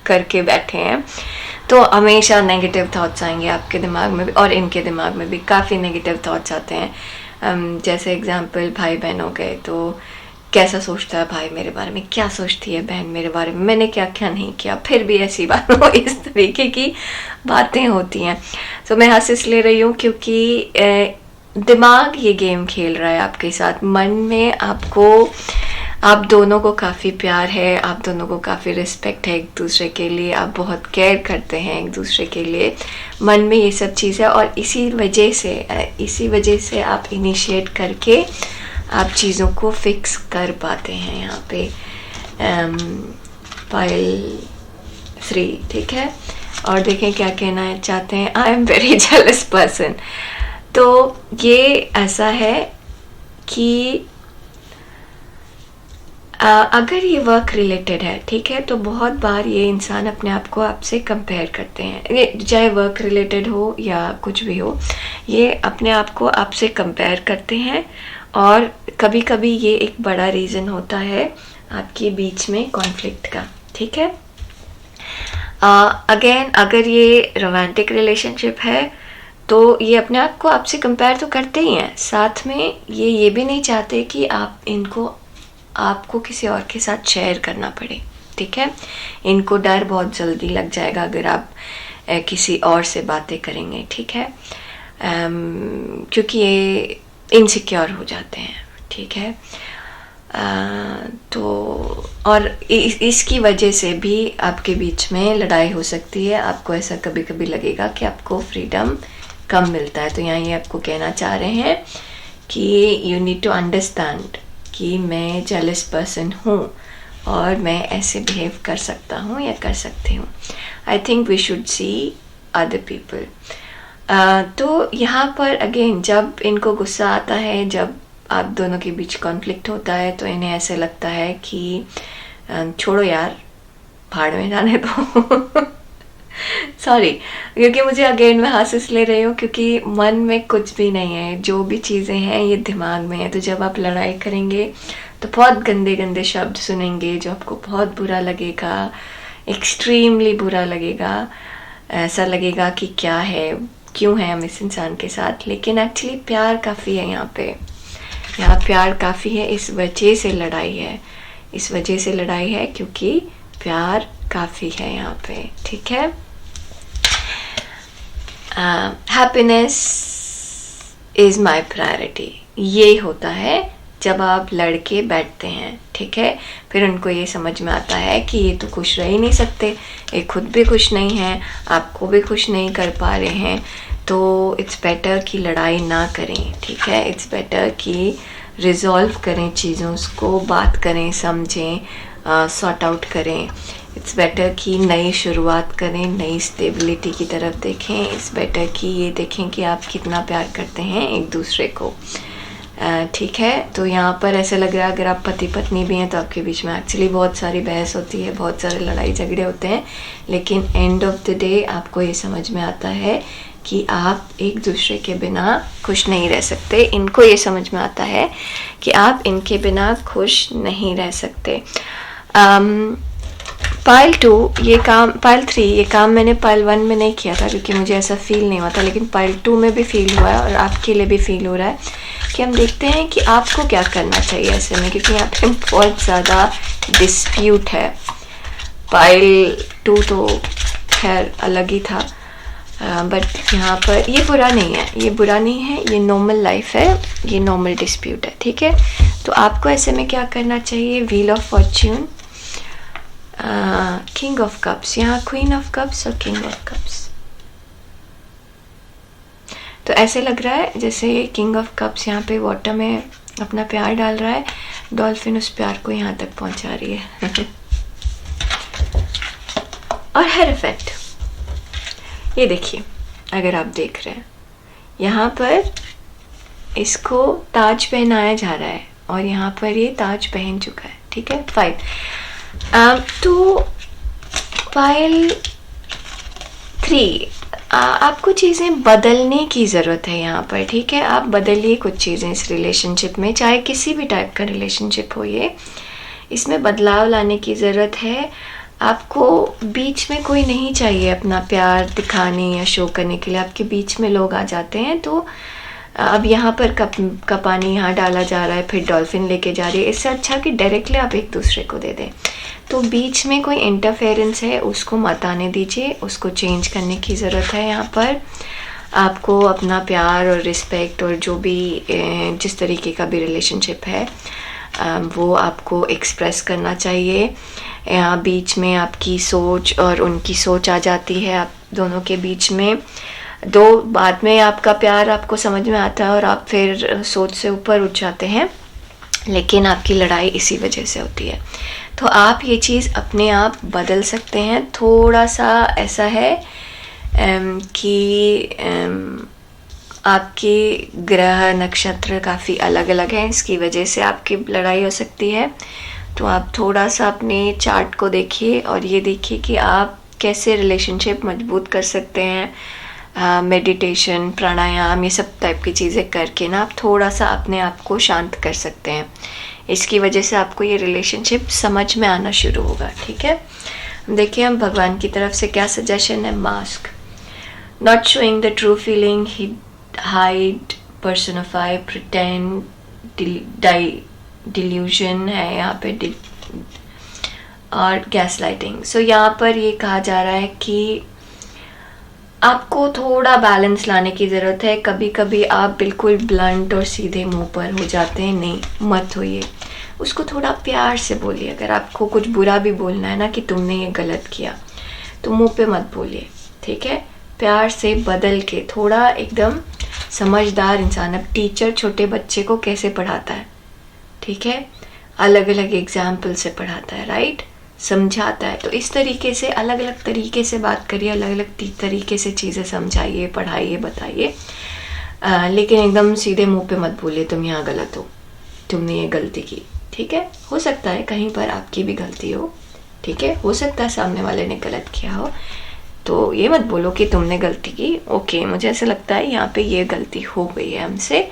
करके बैठे हैं, तो हमेशा नेगेटिव थॉट्स आएंगे आपके दिमाग में भी, और इनके दिमाग में भी काफ़ी नेगेटिव थॉट्स आते हैं। जैसे एग्जांपल, भाई बहन हो गए, तो कैसा सोचता है भाई मेरे बारे में, क्या सोचती है बहन मेरे बारे में, मैंने क्या क्या नहीं किया, फिर भी ऐसी बात हो, इस तरीके की बातें होती हैं। तो मैं हंस इसलिए रही हूँ क्योंकि दिमाग ये गेम खेल रहा है आपके साथ। मन में आप दोनों को काफ़ी प्यार है, आप दोनों को काफ़ी रिस्पेक्ट है एक दूसरे के लिए, आप बहुत केयर करते हैं एक दूसरे के लिए, मन में ये सब चीज़ है। और इसी वजह से आप इनिशिएट करके आप चीज़ों को फिक्स कर पाते हैं। यहाँ पे पायल 3। ठीक है, और देखें क्या कहना चाहते हैं। आई एम वेरी जेलस पर्सन। तो ये ऐसा है कि अगर ये वर्क रिलेटेड है, ठीक है, तो बहुत बार ये इंसान अपने आप को आपसे कंपेयर करते हैं। ये चाहे वर्क रिलेटेड हो या कुछ भी हो, ये अपने आप को आपसे कंपेयर करते हैं, और कभी कभी ये एक बड़ा रीज़न होता है आपके बीच में कॉन्फ्लिक्ट का। ठीक है, अगेन अगर ये रोमांटिक रिलेशनशिप है तो ये अपने आप को आपसे कंपेयर तो करते ही हैं, साथ में ये भी नहीं चाहते कि आपको किसी और के साथ शेयर करना पड़े। ठीक है, इनको डर बहुत जल्दी लग जाएगा अगर आप किसी और से बातें करेंगे। ठीक है, क्योंकि ये इनसिक्योर हो जाते हैं। ठीक है, तो और इसकी वजह से भी आपके बीच में लड़ाई हो सकती है। आपको ऐसा कभी कभी लगेगा कि आपको फ्रीडम कम मिलता है। तो यहाँ ये आपको कहना चाह रहे हैं कि यू नीड टू अंडरस्टैंड कि मैं जेलस पर्सन हूँ, और मैं ऐसे बिहेव कर सकता हूँ या कर सकती हूँ। I think we should see other people. तो यहाँ पर अगेन जब इनको गुस्सा आता है, जब आप दोनों के बीच कॉन्फ्लिक्ट होता है, तो इन्हें ऐसे लगता है कि छोड़ो यार, भाड़ में जाने दो। सॉरी, क्योंकि मुझे अगेन मैं हंस इसलिए रही हूँ क्योंकि मन में कुछ भी नहीं है, जो भी चीज़ें हैं ये दिमाग में है। तो जब आप लड़ाई करेंगे तो बहुत गंदे गंदे शब्द सुनेंगे जो आपको बहुत बुरा लगेगा, एक्सट्रीमली बुरा लगेगा। ऐसा लगेगा कि क्या है, क्यों है हम इस इंसान के साथ। लेकिन एक्चुअली प्यार काफ़ी है यहाँ पे, यहाँ प्यार काफ़ी है। इस वजह से लड़ाई है, इस वजह से लड़ाई है क्योंकि प्यार काफ़ी है यहाँ पे, ठीक है। हैप्पीनेस इज़ माई प्रायोरिटी, ये होता है जब आप लड़के बैठते हैं, ठीक है। फिर उनको ये समझ में आता है कि ये तो खुश रह ही नहीं सकते, ये खुद भी खुश नहीं है, आपको भी खुश नहीं कर पा रहे हैं, तो इट्स बेटर कि लड़ाई ना करें, ठीक है। इट्स बेटर कि रिजॉल्व करें चीज़ों को, बात करें, समझें, सॉर्ट आउट करें। इट्स बेटर कि नई शुरुआत करें, नई स्टेबिलिटी की तरफ देखें। इट्स बेटर कि ये देखें कि आप कितना प्यार करते हैं एक दूसरे को, ठीक है। तो यहाँ पर ऐसा लग रहा है अगर आप पति पत्नी भी हैं तो आपके बीच में एक्चुअली बहुत सारी बहस होती है, बहुत सारे लड़ाई झगड़े होते हैं, लेकिन एंड ऑफ द डे आपको ये समझ में आता है कि आप एक दूसरे के बिना खुश नहीं रह सकते। इनको ये समझ में आता है कि आप इनके बिना खुश नहीं रह सकते। पाइल 2 ये काम, पाइल 3 ये काम मैंने पाइल 1 में नहीं किया था क्योंकि मुझे ऐसा फील नहीं हुआ था, लेकिन पाइल 2 में भी फील हुआ है और आपके लिए भी फील हो रहा है कि हम देखते हैं कि आपको क्या करना चाहिए ऐसे में, क्योंकि यहाँ पे बहुत ज़्यादा डिस्प्यूट है। पाइल 2 तो खैर अलग ही था, बट यहाँ पर ये बुरा नहीं है, ये बुरा नहीं है, ये नॉर्मल लाइफ है, ये नॉर्मल डिस्प्यूट है, ठीक है। तो आपको ऐसे में क्या करना चाहिए, wheel of Fortune, king of cups, यहाँ क्वीन ऑफ कप्स और किंग ऑफ कप्स। तो ऐसे लग रहा है जैसे किंग ऑफ कप्स यहाँ पे वाटर में अपना प्यार डाल रहा है, डॉल्फिन उस प्यार को यहाँ तक पहुँचा रही है। और हेरोफेंट, ये देखिए, अगर आप देख रहे हैं यहाँ पर इसको ताज पहनाया जा रहा है और यहाँ पर ये ताज पहन चुका है, ठीक है, फाइन। तो पाइल 3 आपको चीज़ें बदलने की ज़रूरत है यहाँ पर, ठीक है। आप बदलिए कुछ चीज़ें इस रिलेशनशिप में, चाहे किसी भी टाइप का रिलेशनशिप हो, ये इसमें बदलाव लाने की ज़रूरत है। आपको बीच में कोई नहीं चाहिए अपना प्यार दिखाने या शो करने के लिए, आपके बीच में लोग आ जाते हैं। तो अब यहाँ पर कप का पानी यहाँ डाला जा रहा है, फिर डॉल्फिन लेके जा रही है, इससे अच्छा कि डायरेक्टली आप एक दूसरे को दे दें। तो बीच में कोई इंटरफेरेंस है उसको मत आने दीजिए, उसको चेंज करने की ज़रूरत है। यहाँ पर आपको अपना प्यार और रिस्पेक्ट और जो भी जिस तरीके का भी रिलेशनशिप है वो आपको एक्सप्रेस करना चाहिए। यहाँ बीच में आपकी सोच और उनकी सोच आ जाती है, आप दोनों के बीच में दो, बाद में आपका प्यार आपको समझ में आता है और आप फिर सोच से ऊपर उठ जाते हैं, लेकिन आपकी लड़ाई इसी वजह से होती है। तो आप ये चीज़ अपने आप बदल सकते हैं। थोड़ा सा ऐसा है कि आपके ग्रह नक्षत्र काफ़ी अलग अलग हैं, इसकी वजह से आपकी लड़ाई हो सकती है। तो आप थोड़ा सा अपने चार्ट को देखिए और ये देखिए कि आप कैसे रिलेशनशिप मजबूत कर सकते हैं। मेडिटेशन, प्राणायाम, ये सब टाइप की चीज़ें करके ना आप थोड़ा सा अपने आप को शांत कर सकते हैं। इसकी वजह से आपको ये रिलेशनशिप समझ में आना शुरू होगा, ठीक है। देखिए हम भगवान की तरफ से क्या सजेशन है। Mask, not showing the true feeling, hide, personify, pretend, delusion है यहाँ पे, और गैस लाइटिंग। सो यहाँ पर ये कहा जा रहा है कि आपको थोड़ा बैलेंस लाने की ज़रूरत है। कभी कभी आप बिल्कुल ब्लंट और सीधे मुंह पर हो जाते हैं, नहीं, मत होइए। उसको थोड़ा प्यार से बोलिए। अगर आपको कुछ बुरा भी बोलना है ना कि तुमने ये गलत किया, तो मुंह पे मत बोलिए, ठीक है। प्यार से बदल के थोड़ा एकदम समझदार इंसान। अब टीचर छोटे बच्चे को कैसे पढ़ाता है, ठीक है, अलग अलग एग्जाम्पल से पढ़ाता है, राइट, समझाता है। तो इस तरीके से अलग अलग तरीके से बात करिए, अलग अलग तरीके से चीज़ें समझाइए, पढ़ाइए, बताइए, लेकिन एकदम सीधे मुंह पे मत बोलिए तुम यहाँ गलत हो, तुमने ये गलती की। ठीक है, हो सकता है कहीं पर आपकी भी गलती हो, ठीक है, हो सकता है सामने वाले ने गलत किया हो, तो ये मत बोलो कि तुमने गलती की, ओके मुझे ऐसा लगता है यहाँ पे ये गलती हो गई है हमसे,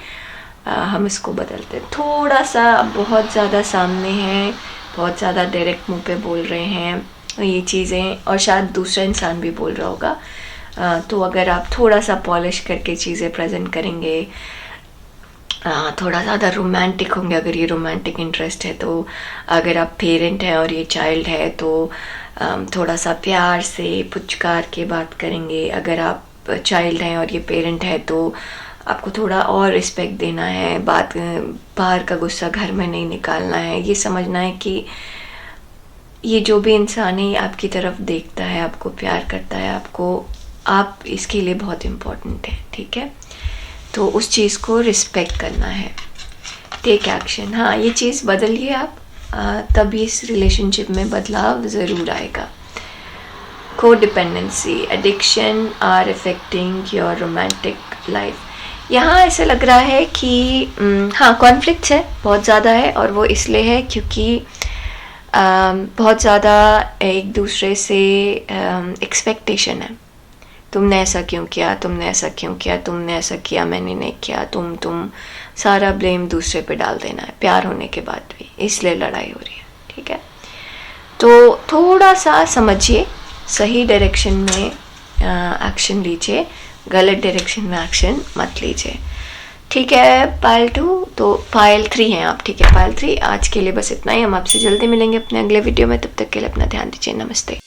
हम इसको बदलते हैं। थोड़ा सा बहुत ज़्यादा सामने हैं, बहुत ज़्यादा डायरेक्ट मुंह पे बोल रहे हैं ये चीज़ें, और शायद दूसरा इंसान भी बोल रहा होगा, तो अगर आप थोड़ा सा पॉलिश करके चीज़ें प्रेजेंट करेंगे, थोड़ा ज़्यादा रोमांटिक होंगे, अगर ये रोमांटिक इंटरेस्ट है तो, अगर आप पेरेंट हैं और ये चाइल्ड है तो थोड़ा सा प्यार से पुचकार के बात करेंगे, अगर आप चाइल्ड हैं और ये पेरेंट है तो आपको थोड़ा और रिस्पेक्ट देना है, बात बाहर का गुस्सा घर में नहीं निकालना है, ये समझना है कि ये जो भी इंसान है आपकी तरफ देखता है, आपको प्यार करता है, आप इसके लिए बहुत इम्पोर्टेंट है, ठीक है, तो उस चीज़ को रिस्पेक्ट करना है। टेक एक्शन, हाँ ये चीज़ बदलिए आप, तभी इस रिलेशनशिप में बदलाव ज़रूर आएगा। को dependency, addiction are affecting your romantic life. यहाँ ऐसा लग रहा है कि हाँ कॉन्फ्लिक्ट है, बहुत ज़्यादा है, और वो इसलिए है क्योंकि बहुत ज़्यादा एक दूसरे से एक्सपेक्टेशन है, तुमने ऐसा क्यों किया, तुमने ऐसा क्यों किया, तुमने ऐसा किया, मैंने नहीं किया, तुम सारा ब्लेम दूसरे पे डाल देना है, प्यार होने के बाद भी, इसलिए लड़ाई हो रही है, ठीक है। तो थोड़ा सा समझिए, सही डायरेक्शन में एक्शन लीजिए, गलत डायरेक्शन में एक्शन मत लीजिए, ठीक है। पाइल 2 तो पाइल 3 हैं आप, ठीक है, पाइल 3 आज के लिए बस इतना ही। हम आपसे जल्दी मिलेंगे अपने अगले वीडियो में, तब तक के लिए अपना ध्यान दीजिए, नमस्ते।